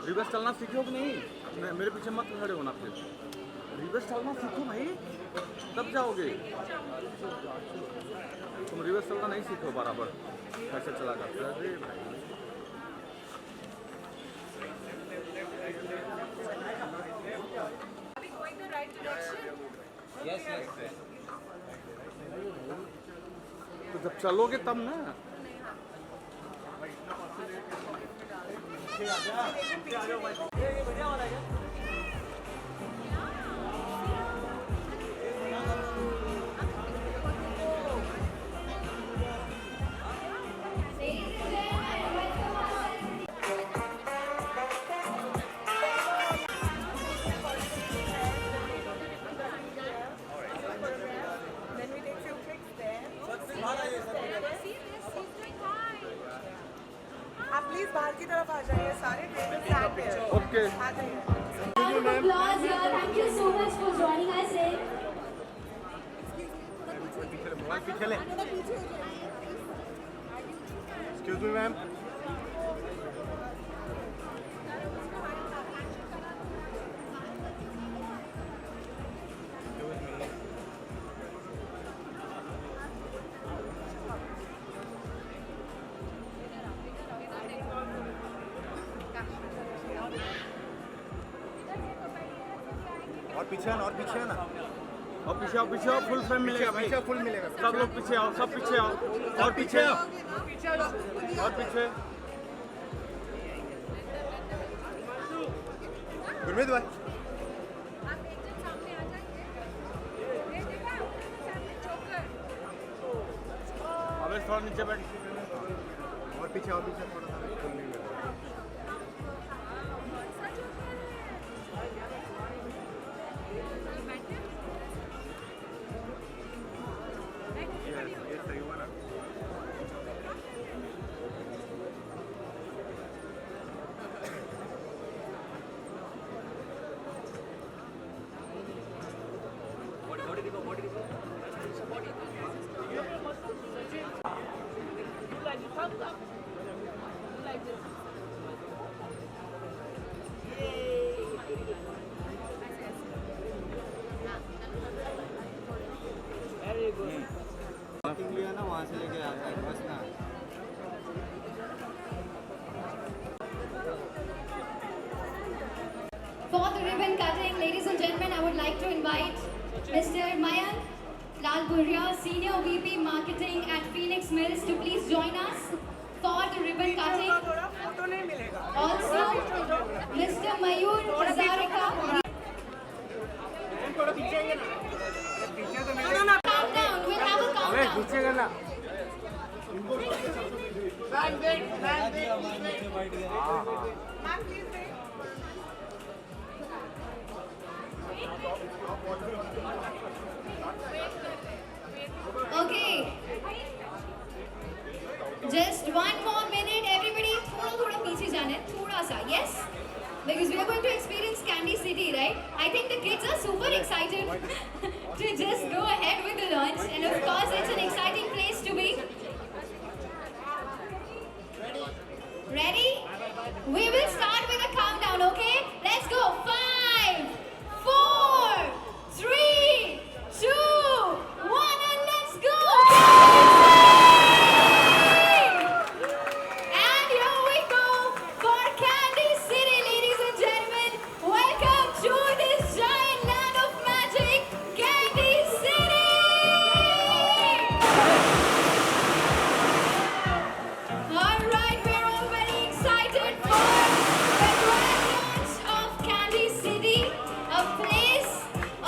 Reverse चलना सीखो कि नहीं? मेरे पीछे मत खड़े होना फिर। रिवर्स चलना सीखो भाई, तब जाओगे। तुम रिवर्स चलना नहीं सीखो बराबर, कैसे चला करते? अरे भाई तो जब चलोगे तब ना। आप प्लीज बाहर की तरफ आ जाइए, सारे टेबल सैट है। ओके। आ जाइए। Applause here. Thank you so much for joining us in. पीछे ले। Excuse me, ma'am. और पीछे आना, और पीछे आना, और पीछे आओ, पीछे आओ, फुल फ्रेम मिलेगा भाई। पीछे फुल मिलेगा। सब लोग पीछे आओ, सब पीछे आओ, और पीछे आओ, और पीछे। गुरमीत भाई, अबे थोड़ा नीचे बैठ। और पीछे थोड़ा सा फुल नहीं मिलेगा। ये सही हुआ ना? लिया ना, वहाँ से लेके आता है बस ना। For the ribbon cutting, ladies and gentlemen, I would like to invite Mr. Mayank Lalpuria, Senior VP Marketing at Phoenix Mills, to please join us for the ribbon cutting. थोड़ा फोटो नहीं मिलेगा। Also, Mr. Mayur Hazarika. Countdown. We'll have a countdown. पीछे करना। Ma'am please wait. Okay. Just one more minute, everybody. थोड़ा पीछे जाना है, थोड़ा सा. Yes. Because we are going to experience Candy City, right? I think the kids are super excited to just go ahead with the launch, and of course, it's an exciting place to be. Ready? We will start with a countdown, okay? Let's go. 5, 4, 3, 2, 1, and let's go! And here we go for Candy City, ladies and gentlemen. Welcome to this giant land of magic, Candy City! Alright, we're all very excited for the grand launch of Candy City, a place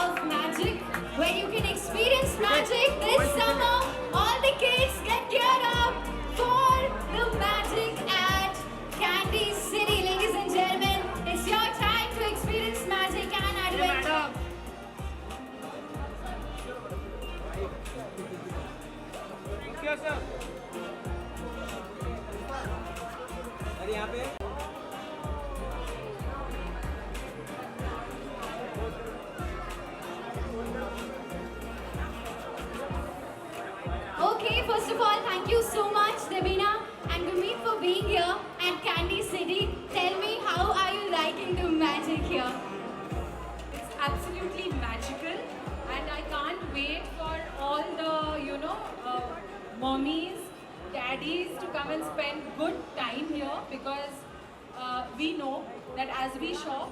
of magic where you can experience magic this summer. All the kids get geared up for the magic at Candy City, ladies and gentlemen. It's your time to experience magic and adventure. अरे यहाँ पे Okay, first of all, thank you so much, Devina and Gurmeet, for being here at Candy City. Tell me, how are you here? It's absolutely magical, and I can't wait for all the, mommies, daddies to come and spend good time here, because we know that as we shop,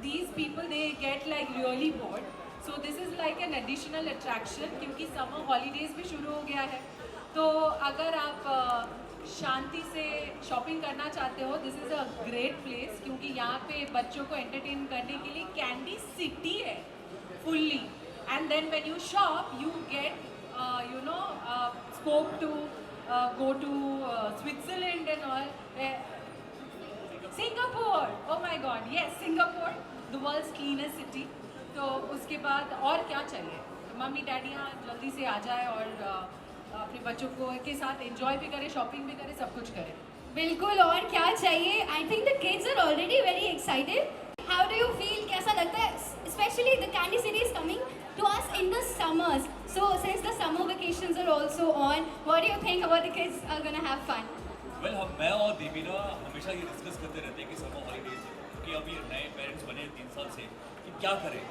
these people, they get like really bored. So this is like an additional attraction, क्योंकि summer holidays भी शुरू हो गया है. तो अगर आप शांति से शॉपिंग करना चाहते हो, this is a great place, क्योंकि यहाँ पे बच्चों को एंटरटेन करने के लिए कैंडी सिटी है fully. And then when you shop you get scope to go to Switzerland and all. Singapore, oh my god, yes, Singapore, the world's cleanest city. तो उसके बाद और क्या चाहिए? मम्मी डैडी यहाँ जल्दी से आ जाए और अपने बच्चों को के साथ एंजॉय भी करें, शॉपिंग भी करें, सब कुछ करें. बिल्कुल, और क्या चाहिए? I think the kids are already very excited. How do you feel? कैसा लगता है? Specially the Candy City is coming to us in the summers. So since the summer vacations are also on, what do you think about the kids are gonna have fun? Well, मैं और दीपिना हमेशा ये discuss करते रहते हैं कि summer holidays, क्योंकि अभी नए पेरेंट्स बने 3 साल से, कि क्या करें.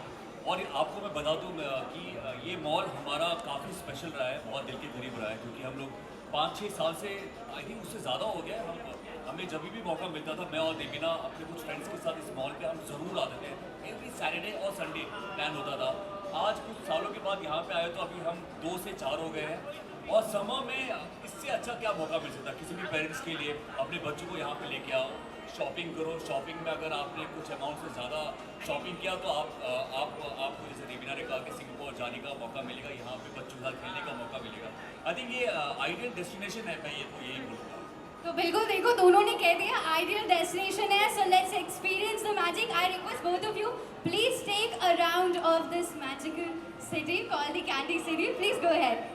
और आपको मैं बता दूं कि ये मॉल हमारा काफ़ी स्पेशल रहा है, बहुत दिल के करीब रहा है, क्योंकि हम लोग 5-6 साल से, आई थिंक उससे ज़्यादा हो गया है, हमें जब भी मौका मिलता था, मैं और दीपिना अपने कुछ फ्रेंड्स के साथ इस मॉल पे हम ज़रूर आते थे. एवरी सैटरडे और संडे प्लान होता था. आज कुछ सालों के बाद यहाँ पे आए तो अभी हम 2 से 4 हो गए हैं. और समर में इससे अच्छा क्या मौका मिल सकता है किसी भी पेरेंट्स के लिए? अपने बच्चों को यहाँ पे लेके आओ, शॉपिंग करो. शॉपिंग में अगर आपने कुछ अमाउंट से ज़्यादा शॉपिंग किया तो आपको जैसे दीपिना ने कहा कि सिंगापुर जाने का मौका मिलेगा, यहाँ पे बच्चों के साथ खेलने का मौका मिलेगा. आई थिंक ये आइडियल डेस्टिनेशन है. मैं ये तो यही बोलूँगा. तो बिल्कुल देखो, दोनों ने कह दिया आइडियल डेस्टिनेशन है. So let's experience the magic. I request both of you, please take a round of this magical city called the Candy City. Please go ahead.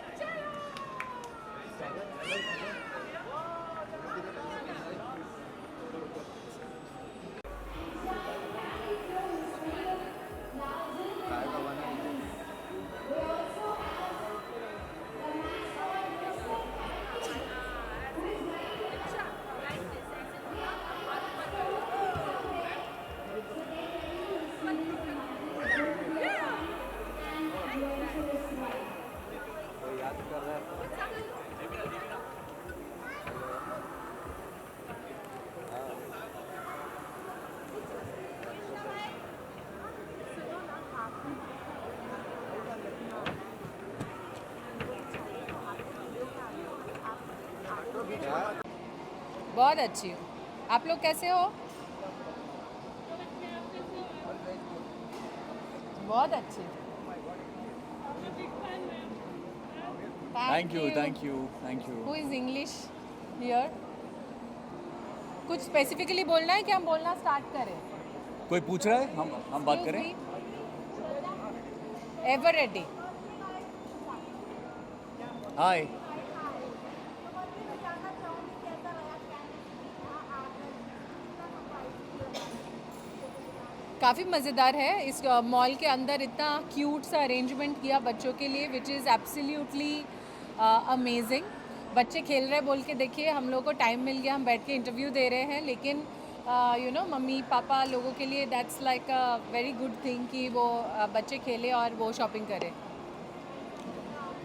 बहुत अच्छी हूँ. आप लोग कैसे हो? बहुत अच्छी. Thank you. Who is English here? कुछ स्पेसिफिकली बोलना है कि हम बोलना स्टार्ट करें? कोई पूछ रहा है? हम बात करें. Ever ready. हाय. काफ़ी मज़ेदार है. इस मॉल के अंदर इतना क्यूट सा अरेंजमेंट किया बच्चों के लिए, विच इज़ एब्सोल्युटली अमेजिंग. बच्चे खेल रहे बोल के देखिए, हम लोग को टाइम मिल गया, हम बैठ के इंटरव्यू दे रहे हैं, लेकिन मम्मी पापा लोगों के लिए that's like a very good thing कि वो बच्चे खेले और वो शॉपिंग करें.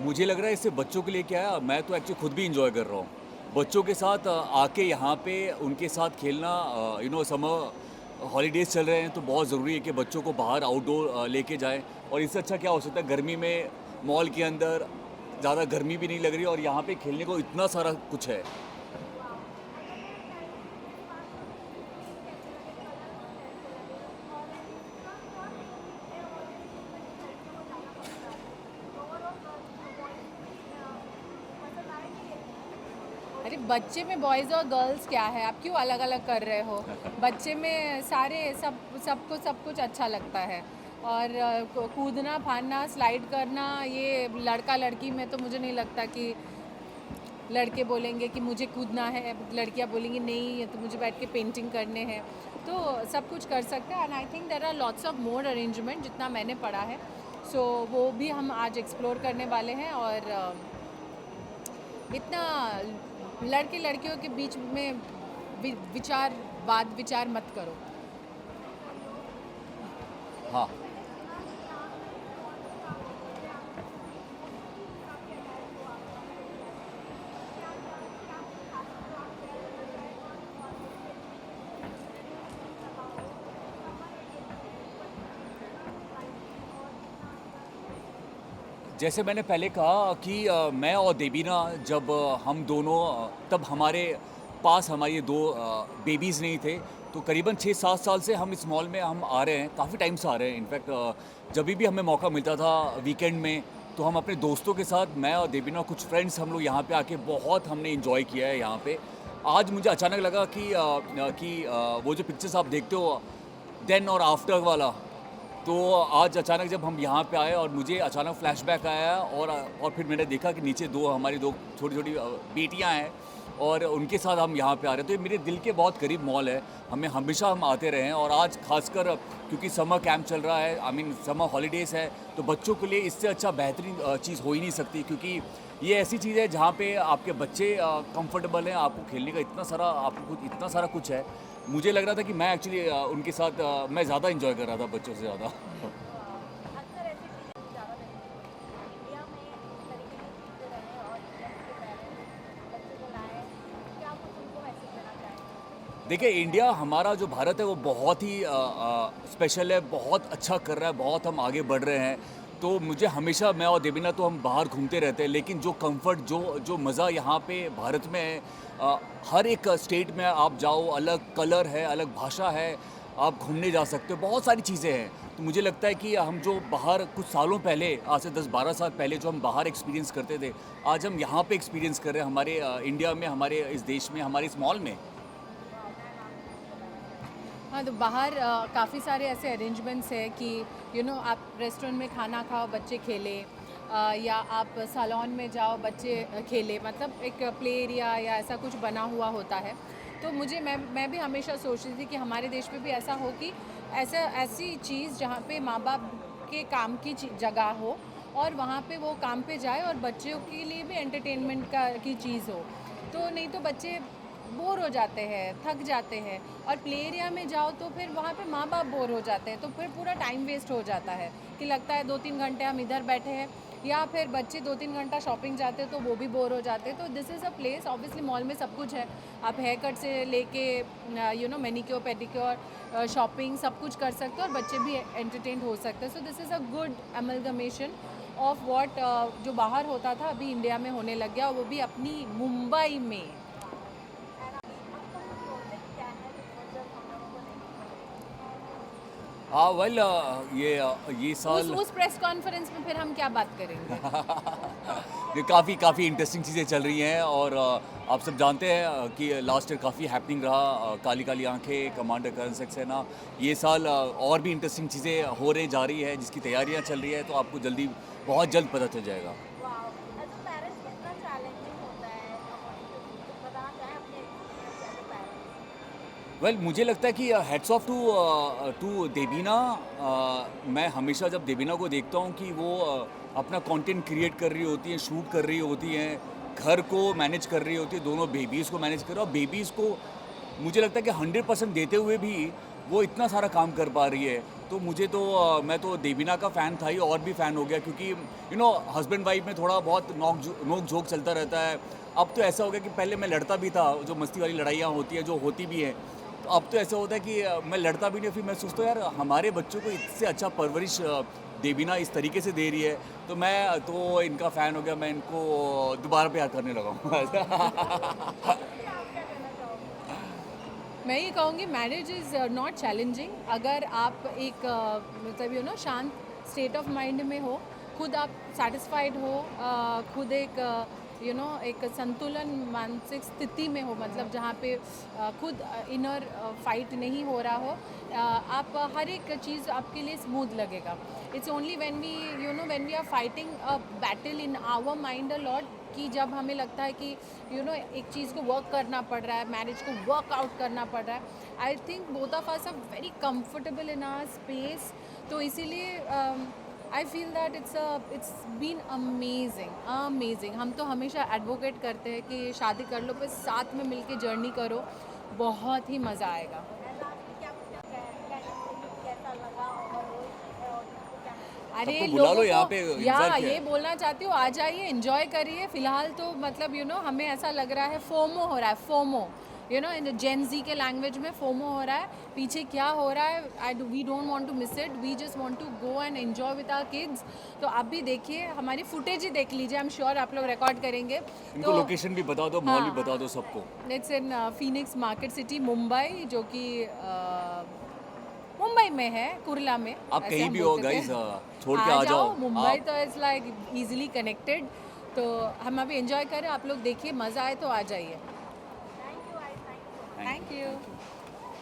मुझे लग रहा है इससे बच्चों के लिए क्या है, मैं तो एक्चुअली खुद भी इंजॉय कर रहा हूँ. बच्चों के साथ आके यहाँ पे उनके साथ खेलना, समर हॉलीडेज़ चल रहे हैं तो बहुत ज़रूरी है कि बच्चों को बाहर आउटडोर लेके जाएं. और इससे अच्छा क्या हो सकता है? गर्मी में मॉल के अंदर ज़्यादा गर्मी भी नहीं लग रही और यहाँ पे खेलने को इतना सारा कुछ है. अरे बच्चे में बॉयज़ और गर्ल्स क्या है? आप क्यों अलग अलग कर रहे हो? बच्चे में सारे सबको सब कुछ अच्छा लगता है. और कूदना फाड़ना स्लाइड करना, ये लड़का लड़की में तो मुझे नहीं लगता कि लड़के बोलेंगे कि मुझे कूदना है, लड़कियां बोलेंगी नहीं ये तो मुझे बैठ के पेंटिंग करने हैं. तो सब कुछ कर सकते हैं. And I think there are lots of more arrangement जितना मैंने पढ़ा है. सो वो भी हम आज एक्सप्लोर करने वाले हैं. और इतना लड़के लड़कियों के बीच में विचार मत करो. हाँ जैसे मैंने पहले कहा कि मैं और देबीना जब हम दोनों तब हमारे पास हमारे दो बेबीज़ नहीं थे, तो करीबन 6-7 साल से हम इस मॉल में हम आ रहे हैं, काफ़ी टाइम से आ रहे हैं। इनफैक्ट जब भी हमें मौका मिलता था वीकेंड में, तो हम अपने दोस्तों के साथ, मैं और देबीना, कुछ फ्रेंड्स, हम लोग यहाँ पे आके बहुत हमने इन्जॉय किया है यहाँ पे। आज मुझे अचानक लगा कि वो जो पिक्चर्स आप देखते हो देन और आफ्टर वाला, तो आज अचानक जब हम यहाँ पे आए और मुझे अचानक फ्लैशबैक आया और फिर मैंने देखा कि नीचे हमारी दो छोटी छोटी बेटियाँ हैं और उनके साथ हम यहाँ पे आ रहे हैं। तो ये मेरे दिल के बहुत करीब मॉल है, हमेशा हम आते रहे हैं। और आज खासकर क्योंकि समर कैंप चल रहा है, समर हॉलीडेज़ है, तो बच्चों के लिए इससे अच्छा बेहतरीन चीज़ हो ही नहीं सकती, क्योंकि ये ऐसी चीज़ है जहाँ पे आपके बच्चे कंफर्टेबल हैं, आपको खेलने का इतना सारा कुछ है। मुझे लग रहा था कि मैं एक्चुअली उनके साथ मैं ज़्यादा इंजॉय कर रहा था बच्चों से ज़्यादा। देखिए, इंडिया, हमारा जो भारत है वो बहुत ही स्पेशल है, बहुत अच्छा कर रहा है, बहुत हम आगे बढ़ रहे हैं। तो मुझे हमेशा, मैं और देबीना तो हम बाहर घूमते रहते हैं, लेकिन जो कंफर्ट, जो मज़ा यहाँ पे भारत में है, हर एक स्टेट में आप जाओ, अलग कलर है, अलग भाषा है, आप घूमने जा सकते हो, बहुत सारी चीज़ें हैं। तो मुझे लगता है कि हम जो बाहर कुछ सालों पहले, आज से 10-12 साल पहले जो हम बाहर एक्सपीरियंस करते थे, आज हम यहाँ पे एक्सपीरियंस कर रहे हैं, हमारे इंडिया में, हमारे इस देश में, हमारे इस मॉल में। हाँ, तो बाहर काफ़ी सारे ऐसे अरेंजमेंट्स है कि आप रेस्टोरेंट में खाना खाओ, बच्चे खेले, या आप सैलून में जाओ, बच्चे खेले, मतलब एक प्ले एरिया या ऐसा कुछ बना हुआ होता है। तो मैं भी हमेशा सोचती थी कि हमारे देश में भी ऐसा हो कि ऐसी चीज़ जहाँ पे माँ बाप के काम की जगह हो और वहाँ पे वो काम पे जाए और बच्चों के लिए भी एंटरटेनमेंट की चीज़ हो। तो नहीं तो बच्चे बोर हो जाते हैं, थक जाते हैं, और प्ले एरिया में जाओ तो फिर वहाँ पे माँ बाप बोर हो जाते हैं, तो फिर पूरा टाइम वेस्ट हो जाता है कि लगता है 2-3 घंटे हम इधर बैठे हैं, या फिर बच्चे 2-3 घंटा शॉपिंग जाते हैं तो वो भी बोर हो जाते हैं। तो this is a place, obviously mall में सब कुछ है, आप हेयर कट से लेके मैनिक्योर पेडिक्योर, शॉपिंग, सब कुछ कर सकते हो और बच्चे भी एंटरटेन हो सकते हैं। So this is a good amalgamation of what जो बाहर होता था अभी इंडिया में होने लग गया, और वो भी अपनी मुंबई में। हाँ, वेल, ये साल उस प्रेस कॉन्फ्रेंस में फिर हम क्या बात करेंगे? ये काफ़ी इंटरेस्टिंग चीज़ें चल रही हैं, और आप सब जानते हैं कि लास्ट ईयर काफ़ी हैपनिंग रहा, काली काली आंखें, कमांडर करण सक्सेना। ये साल और भी इंटरेस्टिंग चीज़ें होने जा रही है, जिसकी तैयारियां चल रही है, तो आपको बहुत जल्द पता चल जाएगा। वेल, मुझे लगता है कि हेड्स ऑफ टू देबीना। मैं हमेशा जब देबीना को देखता हूँ कि वो अपना कंटेंट क्रिएट कर रही होती हैं, शूट कर रही होती हैं, घर को मैनेज कर रही होती है, दोनों बेबीज़ को मैनेज कर रही है, और बेबीज़ को मुझे लगता है कि 100% देते हुए भी वो इतना सारा काम कर पा रही है। तो मैं तो देबीना का फ़ैन था ही, और भी फ़ैन हो गया, क्योंकि हस्बैंड वाइफ में थोड़ा बहुत नोक झोंक चलता रहता है। अब तो ऐसा हो गया कि पहले मैं लड़ता भी था, जो मस्ती वाली लड़ाइयाँ होती हैं, जो होती भी हैं, तो अब तो ऐसा होता है कि मैं लड़ता भी नहीं, फिर मैं सोचता हूँ यार, हमारे बच्चों को इससे अच्छा परवरिश देबीना इस तरीके से दे रही है, तो मैं तो इनका फ़ैन हो गया, मैं इनको दोबारा प्यार करने लगा हूँ। मैं ये कहूँगी, मैरिज इज़ नॉट चैलेंजिंग अगर आप एक मतलब शांत स्टेट ऑफ माइंड में हो, खुद आप सेटिस्फाइड हो, खुद एक एक संतुलन मानसिक स्थिति में हो, मतलब जहाँ पे खुद इनर फाइट नहीं हो रहा हो, आप हर एक चीज़ आपके लिए स्मूथ लगेगा। It's only when we are fighting a battle in our mind a lot, कि जब हमें लगता है कि एक चीज़ को वर्क करना पड़ रहा है, मैरिज को वर्क आउट करना पड़ रहा है। I think both of us are very comfortable in our space, तो इसीलिए I feel that it's been amazing. हम तो हमेशा एडवोकेट करते हैं कि शादी कर लो, फिर साथ में मिलके जर्नी करो, बहुत ही मज़ा आएगा। अरे सबको बुला लो लोगों यहाँ को पे, या इंतजार क्या ये है? बोलना चाहती हूँ, आ जाइए, एंजॉय करिए। फिलहाल तो मतलब हमें ऐसा लग रहा है फोमो हो रहा है, फोमो इन जेन जी के लैंग्वेज में फोमो हो रहा है। पीछे क्या हो रहा है we don't want to miss it, we just want to go and enjoy with our kids. तो आप भी देखिए, हमारी फुटेज ही देख लीजिए, आई एम श्योर आप लोग रिकॉर्ड करेंगे। इनको लोकेशन भी बता दो, मॉल भी बता दो सबको। It's in Phoenix market city Mumbai, जो कि मुंबई में है, कुर्ला में। आप ऐसे कहीं हम भी हो बोलते थे। गाइस, छोड़ के आ जाओ मुंबई आप। तो इट्स लाइक इजीली कनेक्टेड। तो हम अभी एंजॉय करें, आप लोग देखिए, मज़ा आए तो आ जाइए। Thank you.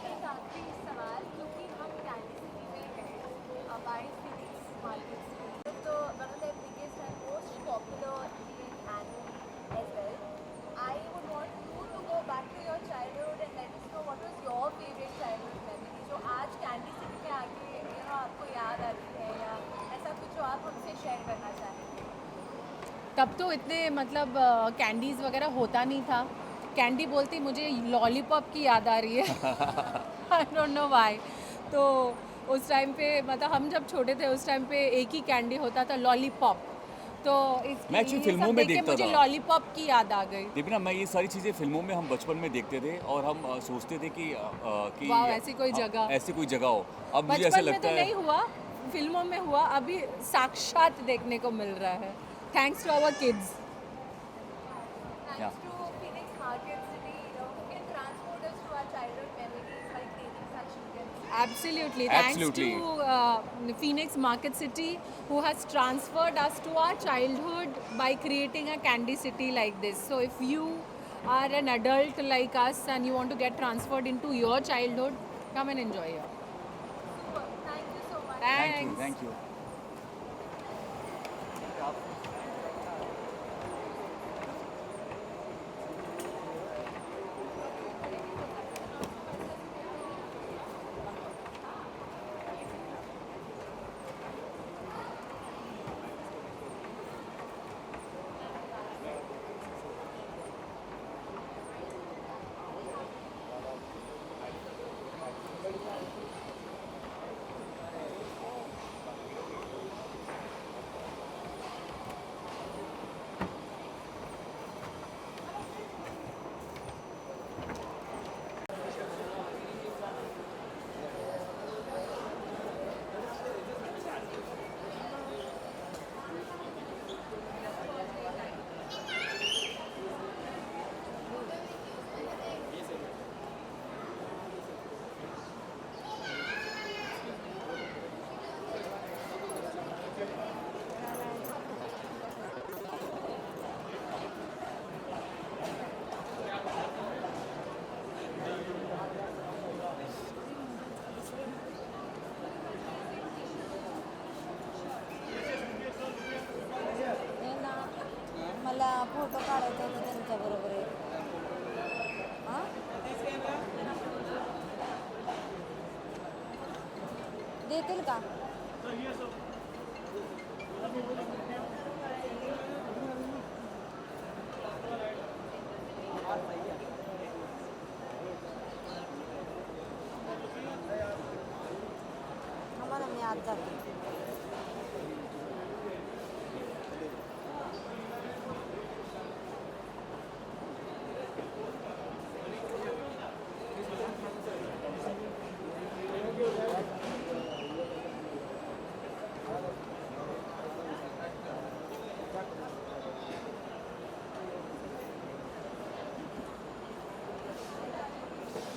एक आखिरी सवाल, क्योंकि हम कैंडी सिटी में हैं, बाई फिनिक्स मार्केट सिटी, तो one of the biggest and most popular animal as well. I would want you to go back to your childhood and let us know what was your favourite childhood memory जो आज candy city में आके आपको याद आती है, या ऐसा कुछ जो आप हमसे शेयर करना चाहें। तब तो इतने मतलब कैंडीज़ वगैरह होता नहीं था। कैंडी बोलती मुझे लॉलीपॉप की याद आ रही है। I don't know why. तो उस टाइम पे मतलब हम जब छोटे थे उस टाइम पे एक ही कैंडी होता था, लॉलीपॉप। तो मैं actually फिल्मों में देखता मुझे था। लॉलीपॉप की याद आ गई। देखना, मैं ये सारी चीज़ें फिल्मों में हम बचपन में देखते थे और हम सोचते थे कि वाह, ऐसी कोई जगह। ऐसी कोई जगह हो। अब मुझे ऐसा बचपन में लगता तो है नहीं हुआ, फिल्मों में हुआ, अभी साक्षात देखने को मिल रहा है, thanks to our kids. Thanks to Phoenix Market City, who can transport us to our childhood memories by creating such events. Absolutely. Absolutely. Thanks to Phoenix Market City, who has transferred us to our childhood by creating a candy city like this. So if you are an adult like us and you want to get transferred into your childhood, come and enjoy it. Super. Thank you so much. Thank you, Thanks. Thank you. मला photo काढायचा होता त्यांच्याबरोबर एक. हां देतील का? आम्हाला मी आज जाते.